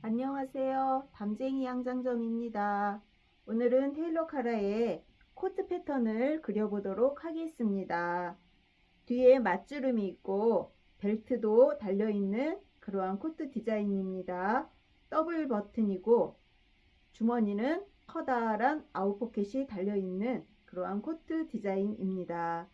안녕하세요. 담쟁이 양장점입니다. 오늘은 테일러 카라의 코트 패턴을 그려보도록 하겠습니다. 뒤에 맞주름이 있고 벨트도 달려있는 그러한 코트 디자인입니다. 더블 버튼이고 주머니는 커다란 아웃포켓이 달려있는 그러한 코트 디자인입니다.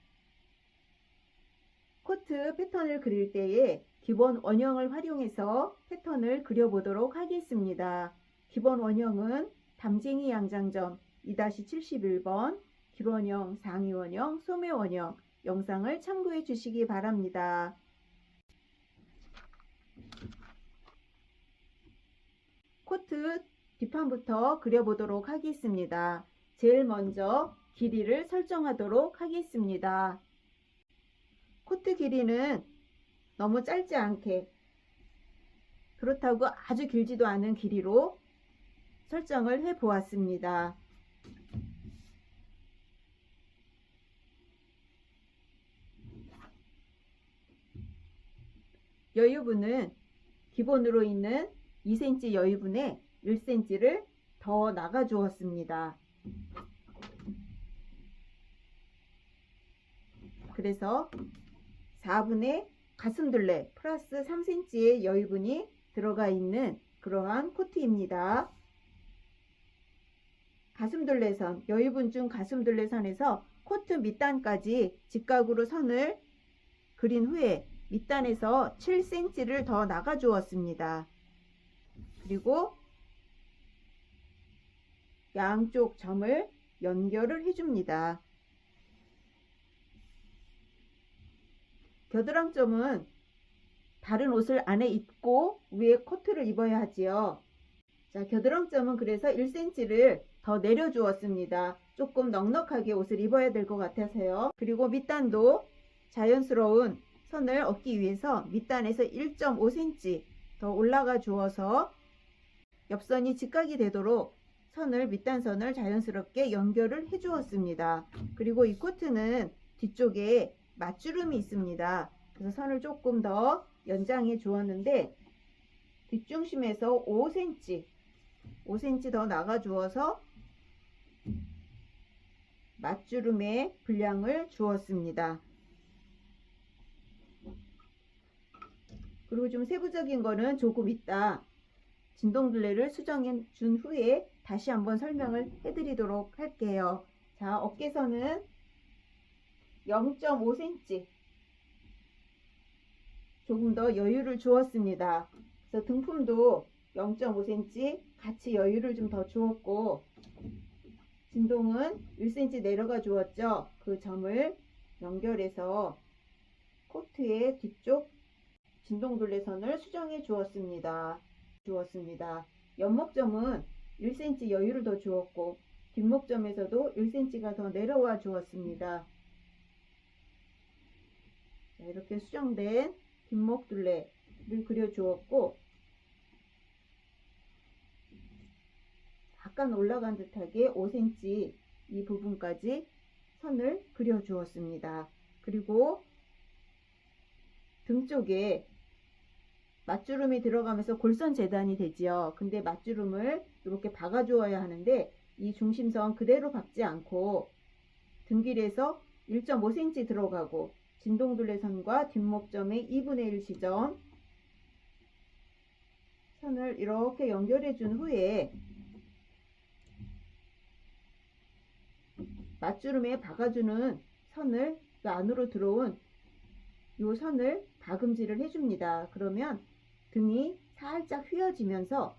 코트 패턴을 그릴 때에 기본 원형을 활용해서 패턴을 그려보도록 하겠습니다. 기본 원형은 담쟁이 양장점 2-71번, 길원형, 상의원형, 소매원형 영상을 참고해 주시기 바랍니다. 코트 뒷판부터 그려보도록 하겠습니다. 제일 먼저 길이를 설정하도록 하겠습니다. 코트 길이는 너무 짧지 않게, 그렇다고 아주 길지도 않은 길이로 설정을 해 보았습니다. 여유분은 기본으로 있는 2cm 여유분에 1cm를 더 나가 주었습니다. 그래서 4분의 가슴둘레 플러스 3cm의 여유분이 들어가 있는 그러한 코트입니다. 가슴둘레선, 여유분 중 가슴둘레선에서 코트 밑단까지 직각으로 선을 그린 후에 밑단에서 7cm를 더 나가 주었습니다. 그리고 양쪽 점을 연결을 해줍니다. 겨드랑점은 다른 옷을 안에 입고 위에 코트를 입어야 하지요. 자, 겨드랑점은 그래서 1cm를 더 내려주었습니다. 조금 넉넉하게 옷을 입어야 될 것 같아서요. 그리고 밑단도 자연스러운 선을 얻기 위해서 밑단에서 1.5cm 더 올라가 주어서 옆선이 직각이 되도록 선을 밑단선을 자연스럽게 연결을 해 주었습니다. 그리고 이 코트는 뒤쪽에 맞주름이 있습니다. 그래서 선을 조금 더 연장해 주었는데 뒷중심에서 5cm 더 나가 주어서 맞주름의 분량을 주었습니다. 그리고 좀 세부적인 거는 조금 있다 진동둘레를 수정해 준 후에 다시 한번 설명을 해드리도록 할게요. 자, 어깨선은 0.5cm 조금 더 여유를 주었습니다. 그래서 등품도 0.5cm 같이 여유를 좀 더 주었고 진동은 1cm 내려가 주었죠. 그 점을 연결해서 코트의 뒤쪽 진동둘레선을 수정해 주었습니다. 옆목점은 1cm 여유를 더 주었고 뒷목점에서도 1cm가 더 내려와 주었습니다. 자, 이렇게 수정된 뒷목둘레를 그려 주었고 약간 올라간 듯하게 5cm 이 부분까지 선을 그려 주었습니다. 그리고 등 쪽에 맞주름이 들어가면서 골선 재단이 되지요. 근데 맞주름을 이렇게 박아 주어야 하는데 이 중심선 그대로 박지 않고 등 길에서 1.5cm 들어가고 진동둘레선과 뒷목점의 2분의 1 지점 선을 이렇게 연결해 준 후에 맞주름에 박아주는 선을 그 안으로 들어온 이 선을 박음질을 해줍니다. 그러면 등이 살짝 휘어지면서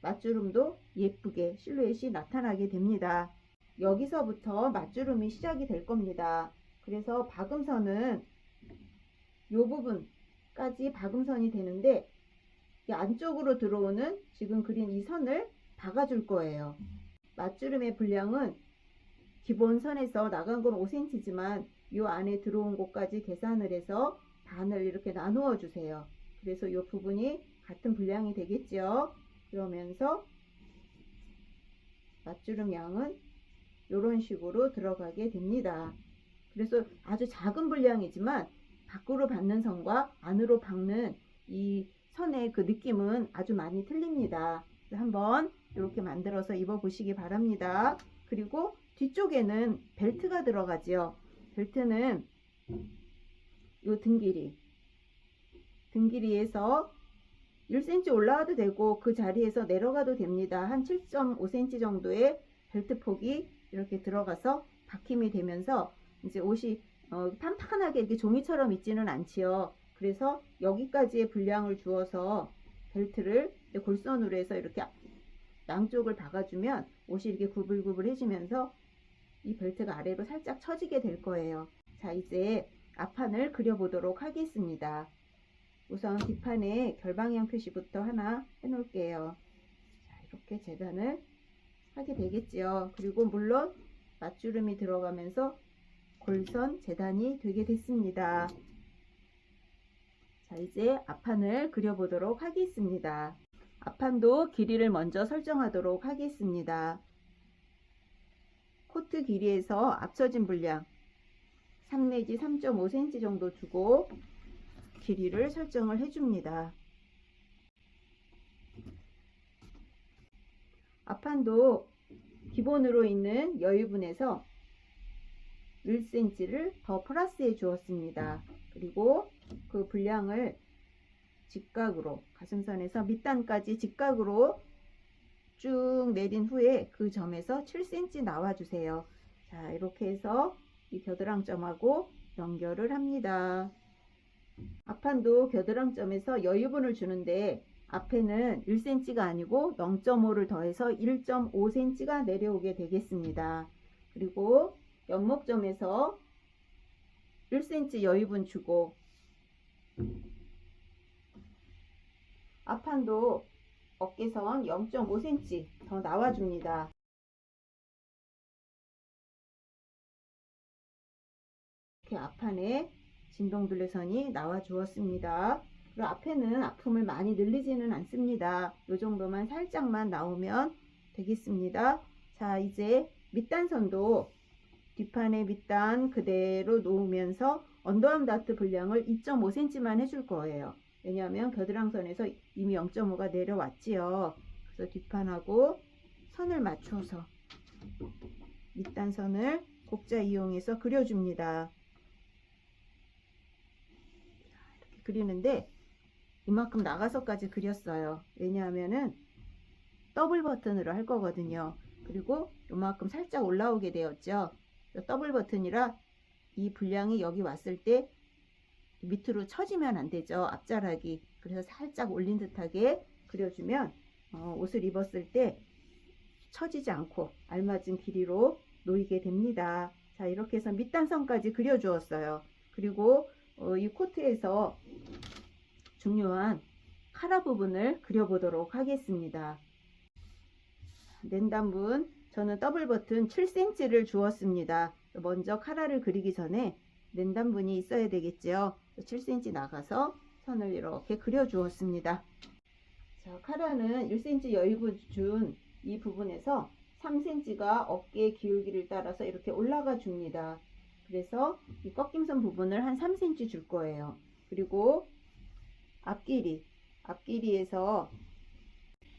맞주름도 예쁘게 실루엣이 나타나게 됩니다. 여기서부터 맞주름이 시작이 될 겁니다. 그래서 박음선은 이 부분까지 박음선이 되는데 이 안쪽으로 들어오는 지금 그린 이 선을 박아줄 거예요. 맞주름의 분량은 기본 선에서 나간 건 5cm지만 이 안에 들어온 곳까지 계산을 해서 반을 이렇게 나누어 주세요. 그래서 이 부분이 같은 분량이 되겠죠. 그러면서 맞주름 양은 이런 식으로 들어가게 됩니다. 그래서 아주 작은 분량이지만 밖으로 받는 선과 안으로 박는 이 선의 그 느낌은 아주 많이 틀립니다. 한번 이렇게 만들어서 입어 보시기 바랍니다. 그리고 뒤쪽에는 벨트가 들어가지요. 벨트는 이 등 길이에서 1cm 올라와도 되고 그 자리에서 내려가도 됩니다. 한 7.5cm 정도의 벨트 폭이 이렇게 들어가서 박힘이 되면서 이제 옷이 판판하게 이렇게 종이처럼 있지는 않지요. 그래서 여기까지의 분량을 주어서 벨트를 골선으로 해서 이렇게 양쪽을 박아주면 옷이 이렇게 구불구불해지면서 이 벨트가 아래로 살짝 처지게 될 거예요. 자, 이제 앞판을 그려보도록 하겠습니다. 우선 뒷판에 결방향 표시부터 하나 해놓을게요. 자, 이렇게 재단을 하게 되겠지요. 그리고 물론 맞주름이 들어가면서 골선 재단이 되게 됐습니다. 자, 이제 앞판을 그려보도록 하겠습니다. 앞판도 길이를 먼저 설정하도록 하겠습니다. 코트 길이에서 앞처진 분량 3 내지 3.5cm 정도 두고 길이를 설정을 해줍니다. 앞판도 기본으로 있는 여유분에서 1cm를 더 플러스해 주었습니다. 그리고 그 분량을 직각으로 가슴선에서 밑단까지 직각으로 쭉 내린 후에 그 점에서 7cm 나와주세요. 자, 이렇게 해서 이 겨드랑점하고 연결을 합니다. 앞판도 겨드랑점에서 여유분을 주는데 앞에는 1cm가 아니고 0.5를 더해서 1.5cm가 내려오게 되겠습니다. 그리고 연목점에서 1cm 여유분 주고 앞판도 어깨선 0.5cm 더 나와줍니다. 이렇게 앞판에 진동둘레선이 나와 주었습니다. 그리고 앞에는 아픔을 많이 늘리지는 않습니다. 이 정도만 살짝만 나오면 되겠습니다. 자, 이제 밑단선도 뒷판의 밑단 그대로 놓으면서 언더암 다트 분량을 2.5cm만 해줄 거예요. 왜냐하면 겨드랑선에서 이미 0.5가 내려왔지요. 그래서 뒷판하고 선을 맞춰서 밑단선을 곡자 이용해서 그려줍니다. 이렇게 그리는데 이만큼 나가서까지 그렸어요. 왜냐하면은 더블 버튼으로 할 거거든요. 그리고 이만큼 살짝 올라오게 되었죠. 더블 버튼이라 이 분량이 여기 왔을 때 밑으로 처지면 안 되죠. 앞자락이. 그래서 살짝 올린 듯하게 그려주면 옷을 입었을 때 처지지 않고 알맞은 길이로 놓이게 됩니다. 자, 이렇게 해서 밑단선까지 그려 주었어요. 그리고 이 코트에서 중요한 카라 부분을 그려보도록 하겠습니다. 낸단분 저는 더블 버튼 7cm를 주었습니다. 먼저 카라를 그리기 전에 낸단분이 있어야 되겠죠. 7cm 나가서 선을 이렇게 그려 주었습니다. 자, 카라는 1cm 여유분 준 이 부분에서 3cm가 어깨 기울기를 따라서 이렇게 올라가 줍니다. 그래서 이 꺾임선 부분을 한 3cm 줄 거예요. 그리고 앞길이에서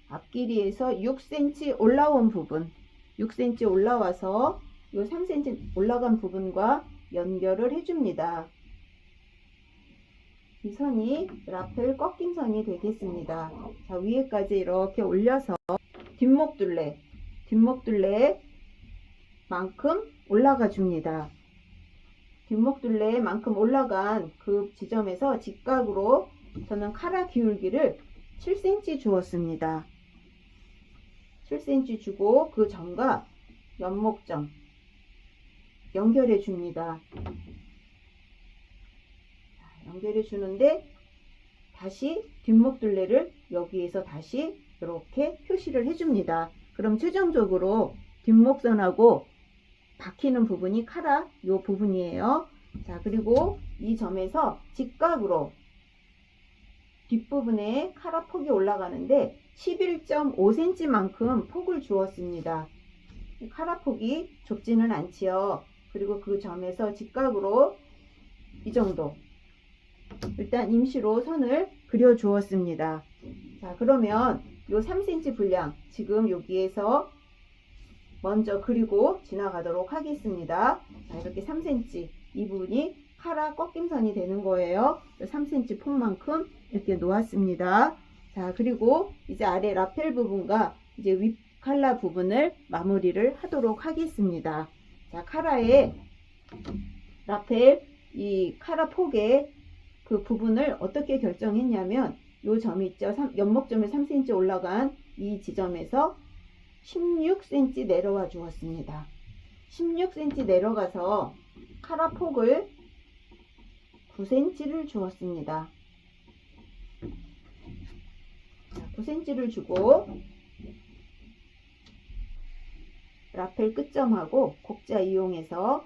6cm 올라온 부분, 6cm 올라와서 이 3cm 올라간 부분과 연결을 해줍니다. 이 선이 라펠 꺾임선이 되겠습니다. 자, 위에까지 이렇게 올려서 뒷목둘레만큼 올라가 줍니다. 뒷목둘레만큼 올라간 그 지점에서 직각으로 저는 카라 기울기를 7cm 주었습니다. 7cm 주고 그 점과 연목점 연결해 줍니다. 연결해 주는데 다시 뒷목둘레를 여기에서 다시 이렇게 표시를 해줍니다. 그럼 최종적으로 뒷목선하고 박히는 부분이 카라 요 부분이에요. 자, 그리고 이 점에서 직각으로 뒷부분에 카라 폭이 올라가는데 11.5cm만큼 폭을 주었습니다. 카라 폭이 좁지는 않지요. 그리고 그 점에서 직각으로 이 정도 일단 임시로 선을 그려 주었습니다. 자, 그러면 요 3cm 분량 지금 여기에서 먼저 그리고 지나가도록 하겠습니다. 자, 이렇게 3cm 이 부분이 카라 꺾임선이 되는 거예요. 3cm 폭만큼 이렇게 놓았습니다. 자, 그리고 이제 아래 라펠 부분과 이제 윗 칼라 부분을 마무리를 하도록 하겠습니다. 자, 카라의 라펠 이 카라 폭의 그 부분을 어떻게 결정했냐면 요 점이 있죠. 연목점에 3cm 올라간 이 지점에서 16cm 내려와 주었습니다. 16cm 내려가서 카라 폭을 9cm를 주었습니다. 9cm를 주고 라펠 끝점하고 곡자 이용해서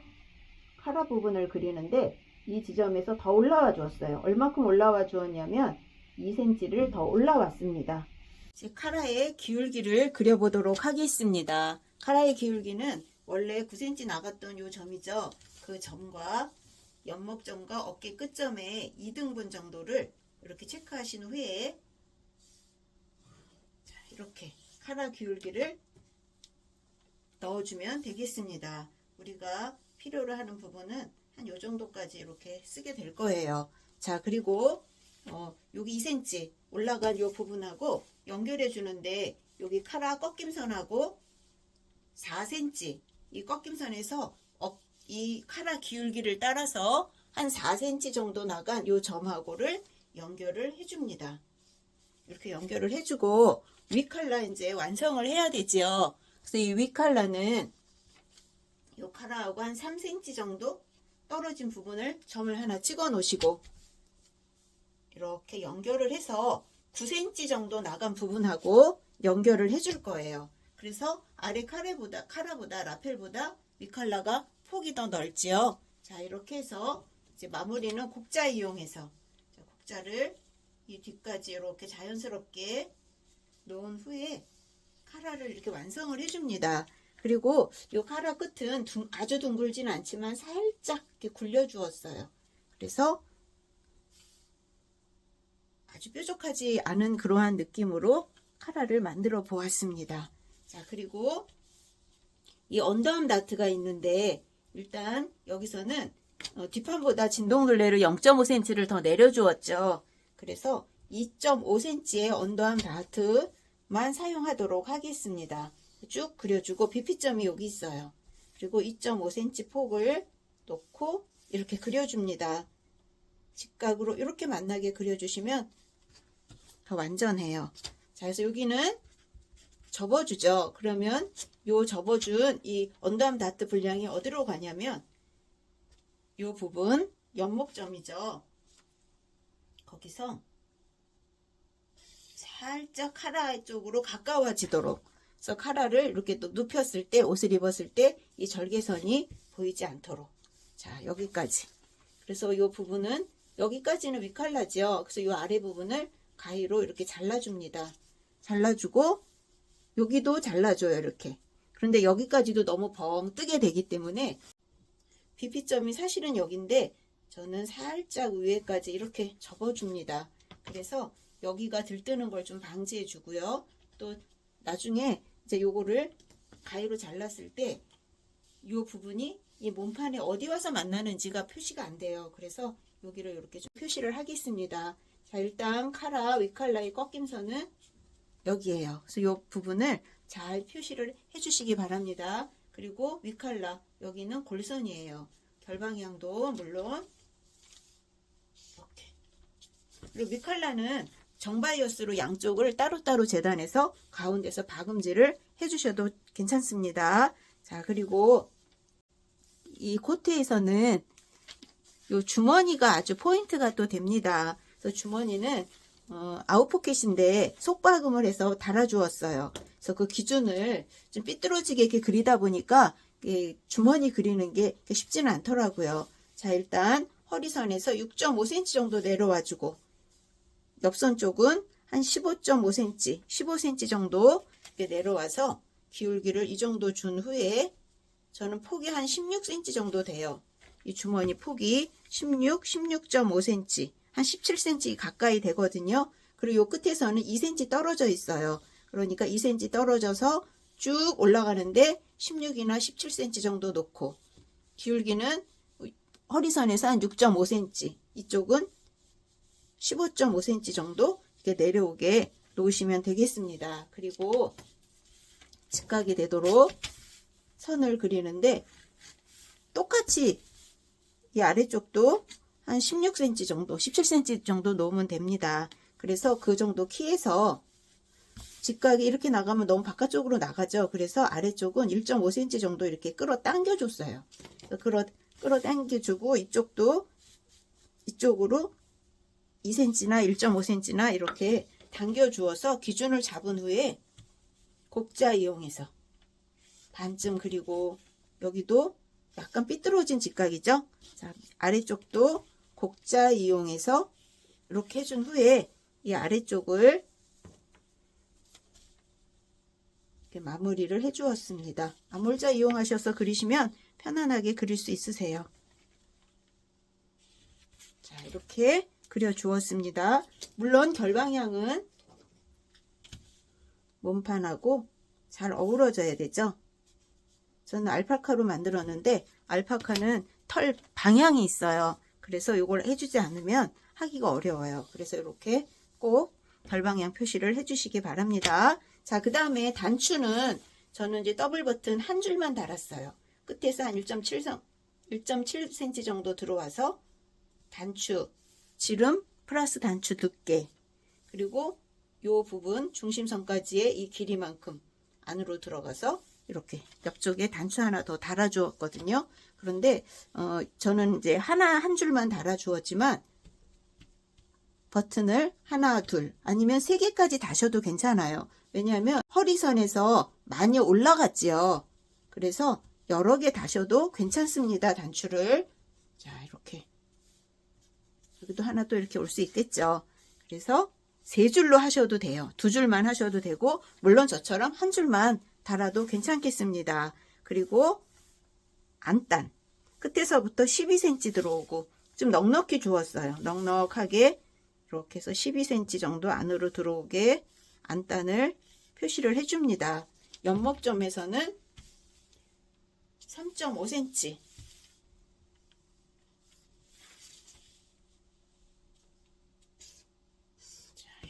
카라 부분을 그리는데 이 지점에서 더 올라와 주었어요. 얼마큼 올라와 주었냐면 2cm를 더 올라왔습니다. 이제 카라의 기울기를 그려보도록 하겠습니다. 카라의 기울기는 원래 9cm 나갔던 이 점이죠. 그 점과 연목점과 어깨 끝점의 2등분 정도를 이렇게 체크하신 후에 이렇게 카라 기울기를 넣어주면 되겠습니다. 우리가 필요로 하는 부분은 한 요 정도까지 이렇게 쓰게 될 거예요. 자, 그리고 여기 2cm 올라간 요 부분하고 연결해 주는데 여기 카라 꺾임선하고 4cm 이 꺾임선에서 이 카라 기울기를 따라서 한 4cm 정도 나간 요 점하고를 연결을 해줍니다. 이렇게 연결을 해주고 윗칼라 이제 완성을 해야 되죠. 그래서 이 윗칼라는 요 카라하고 한 3cm 정도 떨어진 부분을 점을 하나 찍어 놓으시고 이렇게 연결을 해서 9cm 정도 나간 부분하고 연결을 해줄 거예요. 그래서 아래 카라보다 라펠보다 윗칼라가 폭이 더 넓지요. 자, 이렇게 해서 이제 마무리는 곡자 이용해서 자, 곡자를 이 뒤까지 이렇게 자연스럽게 놓은 후에 카라를 이렇게 완성을 해줍니다. 그리고 이 카라 끝은 아주 둥글진 않지만 살짝 이렇게 굴려 주었어요. 그래서 아주 뾰족하지 않은 그러한 느낌으로 카라를 만들어 보았습니다. 자, 그리고 이 언더암 다트가 있는데 일단 여기서는 뒷판보다 진동둘레를 0.5cm를 더 내려주었죠. 그래서 2.5cm의 언더암 다트만 사용하도록 하겠습니다. 쭉 그려주고 BP점이 여기 있어요. 그리고 2.5cm 폭을 놓고 이렇게 그려줍니다. 직각으로 이렇게 만나게 그려주시면 더 완전해요. 자, 그래서 여기는 접어주죠. 그러면 요 접어준 이 언더암 다트 분량이 어디로 가냐면 요 부분 연목점이죠. 거기서 살짝 카라 쪽으로 가까워지도록 그래서 카라를 이렇게 또 눕혔을 때 옷을 입었을 때 이 절개선이 보이지 않도록 자, 여기까지 그래서 이 부분은 여기까지는 윗칼라죠. 그래서 이 아래 부분을 가위로 이렇게 잘라줍니다. 잘라주고 여기도 잘라줘요. 이렇게. 그런데 여기까지도 너무 벙 뜨게 되기 때문에 BP점이 사실은 여기인데 저는 살짝 위에까지 이렇게 접어줍니다. 그래서 여기가 들뜨는 걸 좀 방지해 주고요. 또 나중에 이제 요거를 가위로 잘랐을 때 이 부분이 이 몸판에 어디 와서 만나는지가 표시가 안 돼요. 그래서 여기를 이렇게 좀 표시를 하겠습니다. 자, 일단 카라 윗칼라의 꺾임선은 여기에요. 그래서 이 부분을 잘 표시를 해주시기 바랍니다. 그리고 윗칼라 여기는 골선이에요. 결방향도 물론 이렇게. 그리고 윗칼라는 정바이어스로 양쪽을 따로따로 재단해서 가운데서 박음질을 해주셔도 괜찮습니다. 자, 그리고 이 코트에서는 요 주머니가 아주 포인트가 또 됩니다. 그래서 주머니는 아웃포켓인데 속박음을 해서 달아주었어요. 그래서 그 기준을 좀 삐뚤어지게 이렇게 그리다 보니까 주머니 그리는 게 쉽지는 않더라고요. 자, 일단 허리선에서 6.5cm 정도 내려와주고 옆선 쪽은 한 15.5cm, 15cm 정도 이렇게 내려와서 기울기를 이 정도 준 후에 저는 폭이 한 16cm 정도 돼요. 이 주머니 폭이 16, 16.5cm 한 17cm 가까이 되거든요. 그리고 요 끝에서는 2cm 떨어져 있어요. 그러니까 2cm 떨어져서 쭉 올라가는데 16이나 17cm 정도 놓고, 기울기는 허리선에서 한 6.5cm, 이쪽은 15.5cm 정도 이렇게 내려오게 놓으시면 되겠습니다. 그리고 직각이 되도록 선을 그리는데, 똑같이 이 아래쪽도 한 16cm 정도, 17cm 정도 놓으면 됩니다. 그래서 그 정도 키에서 직각이 이렇게 나가면 너무 바깥쪽으로 나가죠. 그래서 아래쪽은 1.5cm 정도 이렇게 끌어당겨 줬어요. 끌어당겨 주고, 이쪽도 이쪽으로 2cm나 1.5cm나 이렇게 당겨 주어서 기준을 잡은 후에 곡자 이용해서 반쯤 그리고, 여기도 약간 삐뚤어진 직각이죠. 자, 아래쪽도 곡자 이용해서 이렇게 해준 후에 이 아래쪽을 이렇게 마무리를 해 주었습니다. 암홀자 이용하셔서 그리시면 편안하게 그릴 수 있으세요. 자, 이렇게 그려 주었습니다. 물론 결방향은 몸판하고 잘 어우러져야 되죠. 저는 알파카로 만들었는데, 알파카는 털 방향이 있어요. 그래서 이걸 해주지 않으면 하기가 어려워요. 그래서 이렇게 꼭 결방향 표시를 해주시기 바랍니다. 자, 그 다음에 단추는 저는 이제 더블 버튼 한 줄만 달았어요. 끝에서 한 1.7cm 정도 들어와서 단추, 지름 플러스 단추 두께, 그리고 이 부분 중심선까지의 이 길이만큼 안으로 들어가서 이렇게 옆쪽에 단추 하나 더 달아 주었거든요. 그런데 저는 이제 한 줄만 달아 주었지만, 버튼을 하나, 둘, 아니면 3개까지 다셔도 괜찮아요. 왜냐하면 허리선에서 많이 올라갔지요. 그래서 여러 개 다셔도 괜찮습니다. 단추를. 자, 이렇게 여기도 하나 또 이렇게 올 수 있겠죠. 그래서 3줄로 하셔도 돼요. 2줄만 하셔도 되고, 물론 저처럼 한 줄만 달아도 괜찮겠습니다. 그리고 안단 끝에서부터 12cm 들어오고, 좀 넉넉히 주었어요. 넉넉하게 이렇게 해서 12cm 정도 안으로 들어오게 안단을 표시를 해줍니다. 연목점에서는 3.5cm,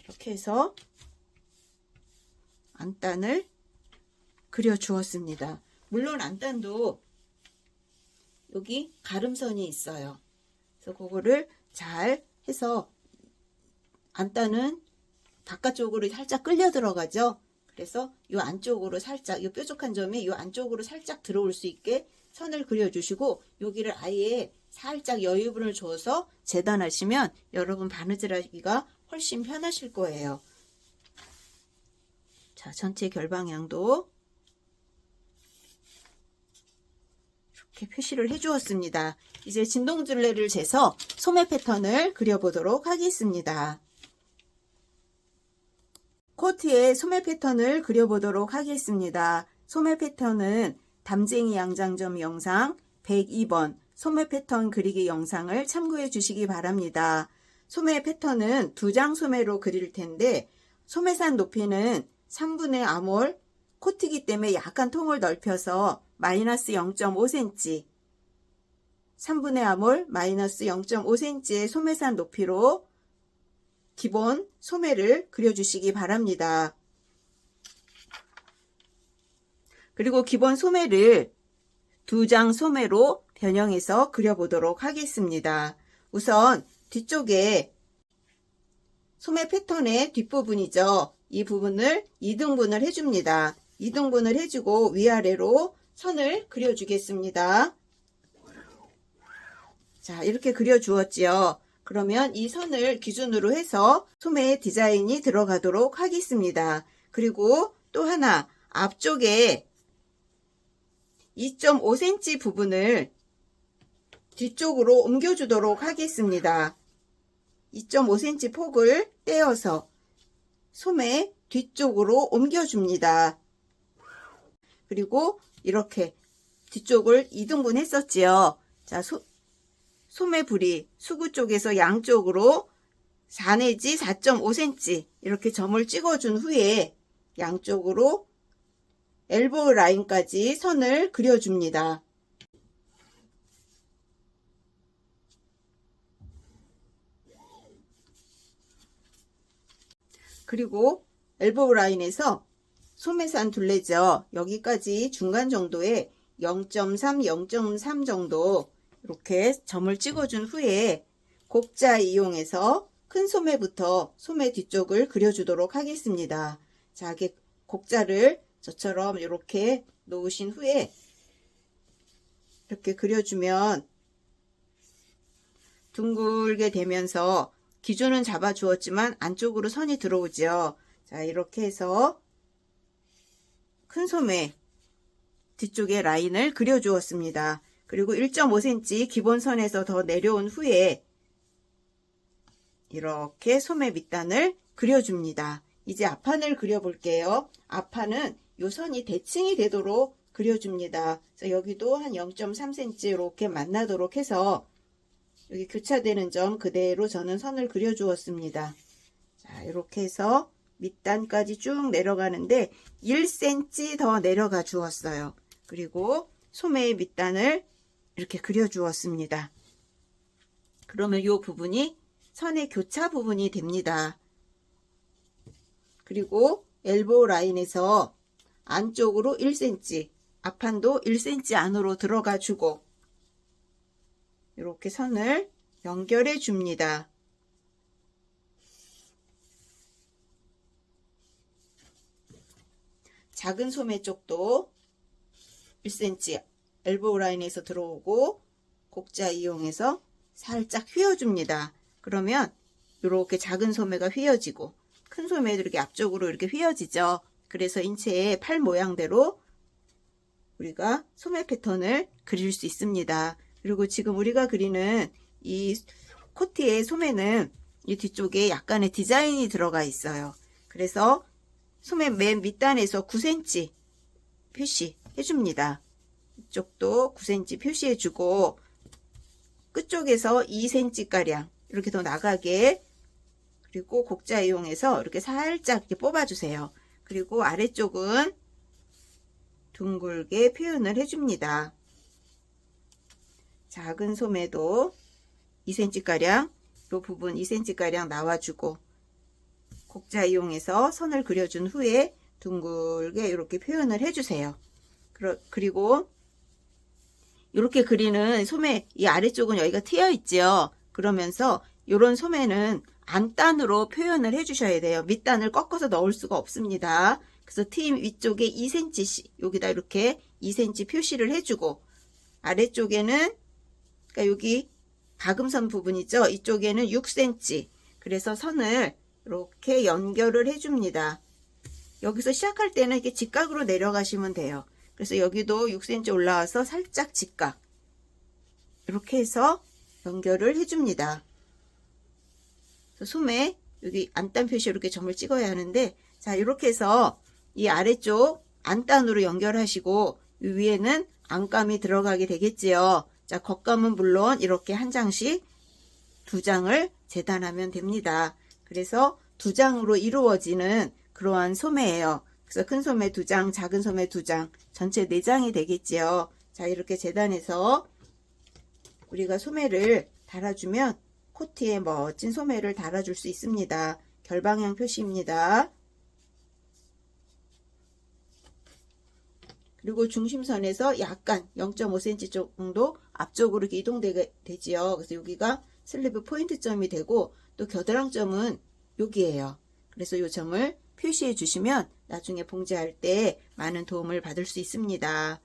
이렇게 해서 안단을 그려 주었습니다. 물론 안단도 여기 가름선이 있어요. 그래서 그거를 잘 해서, 안단은 바깥쪽으로 살짝 끌려 들어가죠. 그래서 이 안쪽으로 살짝, 이 뾰족한 점이 이 안쪽으로 살짝 들어올 수 있게 선을 그려주시고, 여기를 아예 살짝 여유분을 줘서 재단하시면 여러분 바느질하기가 훨씬 편하실 거예요. 자, 전체 결방향도 이렇게 표시를 해 주었습니다. 이제 진동줄레를 재서 소매 패턴을 그려보도록 하겠습니다. 코트의 소매 패턴을 그려보도록 하겠습니다. 소매 패턴은 담쟁이 양장점 영상 102번 소매 패턴 그리기 영상을 참고해 주시기 바랍니다. 소매 패턴은 2장 소매로 그릴 텐데, 소매산 높이는 3분의 아몰, 코트이기 때문에 약간 통을 넓혀서 마이너스 0.5cm, 3분의 아몰 마이너스 0.5cm의 소매산 높이로 기본 소매를 그려주시기 바랍니다. 그리고 기본 소매를 2장 소매로 변형해서 그려보도록 하겠습니다. 우선 뒤쪽에 소매 패턴의 뒷부분이죠. 이 부분을 2등분을 해줍니다. 2등분을 해주고 위아래로 선을 그려주겠습니다. 자, 이렇게 그려주었지요. 그러면 이 선을 기준으로 해서 소매 디자인이 들어가도록 하겠습니다. 그리고 또 하나, 앞쪽에 2.5cm 부분을 뒤쪽으로 옮겨주도록 하겠습니다. 2.5cm 폭을 떼어서 소매 뒤쪽으로 옮겨줍니다. 그리고 이렇게 뒤쪽을 2등분 했었지요. 자, 소매 부리 수구 쪽에서 양쪽으로 4 내지 4.5cm 이렇게 점을 찍어준 후에 양쪽으로 엘보우 라인까지 선을 그려줍니다. 그리고 엘보우 라인에서 소매산 둘레죠. 여기까지 중간 정도에 0.3, 0.3 정도 이렇게 점을 찍어준 후에 곡자 이용해서 큰 소매부터 소매 뒤쪽을 그려주도록 하겠습니다. 자, 이렇게 곡자를 저처럼 이렇게 놓으신 후에 이렇게 그려주면 둥글게 되면서 기준은 잡아 주었지만 안쪽으로 선이 들어오죠. 자, 이렇게 해서 큰 소매 뒤쪽에 라인을 그려 주었습니다. 그리고 1.5cm 기본선에서 더 내려온 후에 이렇게 소매 밑단을 그려줍니다. 이제 앞판을 그려볼게요. 앞판은 요 선이 대칭이 되도록 그려줍니다. 그래서 여기도 한 0.3cm 이렇게 만나도록 해서 여기 교차되는 점 그대로 저는 선을 그려 주었습니다. 자, 이렇게 해서 밑단까지 쭉 내려가는데 1cm 더 내려가 주었어요. 그리고 소매의 밑단을 이렇게 그려 주었습니다. 그러면 이 부분이 선의 교차 부분이 됩니다. 그리고 엘보우 라인에서 안쪽으로 1cm, 앞판도 1cm 안으로 들어가 주고 이렇게 선을 연결해 줍니다. 작은 소매 쪽도 1cm 엘보우 라인에서 들어오고 곡자 이용해서 살짝 휘어줍니다. 그러면 이렇게 작은 소매가 휘어지고 큰 소매도 이렇게 앞쪽으로 이렇게 휘어지죠. 그래서 인체의 팔 모양대로 우리가 소매 패턴을 그릴 수 있습니다. 그리고 지금 우리가 그리는 이 코트의 소매는 이 뒤쪽에 약간의 디자인이 들어가 있어요. 그래서 소매 맨 밑단에서 9cm 표시 해줍니다. 이쪽도 9cm 표시해주고 끝쪽에서 2cm가량 이렇게 더 나가게 그리고 곡자 이용해서 이렇게 살짝 이렇게 뽑아주세요. 그리고 아래쪽은 둥글게 표현을 해줍니다. 작은 소매도 2cm가량 이 부분 2cm가량 나와주고 곡자 이용해서 선을 그려준 후에 둥글게 이렇게 표현을 해주세요. 그리고 이렇게 그리는 소매 이 아래쪽은 여기가 트여 있죠. 그러면서 이런 소매는 안단으로 표현을 해주셔야 돼요. 밑단을 꺾어서 넣을 수가 없습니다. 그래서 트임 위쪽에 2cm씩 여기다 이렇게 2cm 표시를 해주고 아래쪽에는 그러니까 여기 가금선 부분이죠. 이쪽에는 6cm 그래서 선을 이렇게 연결을 해줍니다. 여기서 시작할 때는 이렇게 직각으로 내려가시면 돼요. 그래서 여기도 6cm 올라와서 살짝 직각 이렇게 해서 연결을 해줍니다. 소매 여기 안단 표시 이렇게 점을 찍어야 하는데 자 이렇게 해서 이 아래쪽 안단으로 연결하시고 위에는 안감이 들어가게 되겠지요. 자 겉감은 물론 이렇게 한 장씩 2장을 재단하면 됩니다. 그래서 2장으로 이루어지는 그러한 소매예요. 그래서 큰 소매 2장, 작은 소매 2장, 전체 4장이 되겠지요. 자 이렇게 재단해서 우리가 소매를 달아주면 코트에 멋진 소매를 달아줄 수 있습니다. 결방향 표시입니다. 그리고 중심선에서 약간 0.5cm 정도 앞쪽으로 이렇게 이동되지요. 그래서 여기가 슬리브 포인트점이 되고 또 겨드랑점은 여기에요. 그래서 이 점을 표시해 주시면 나중에 봉제할 때 많은 도움을 받을 수 있습니다.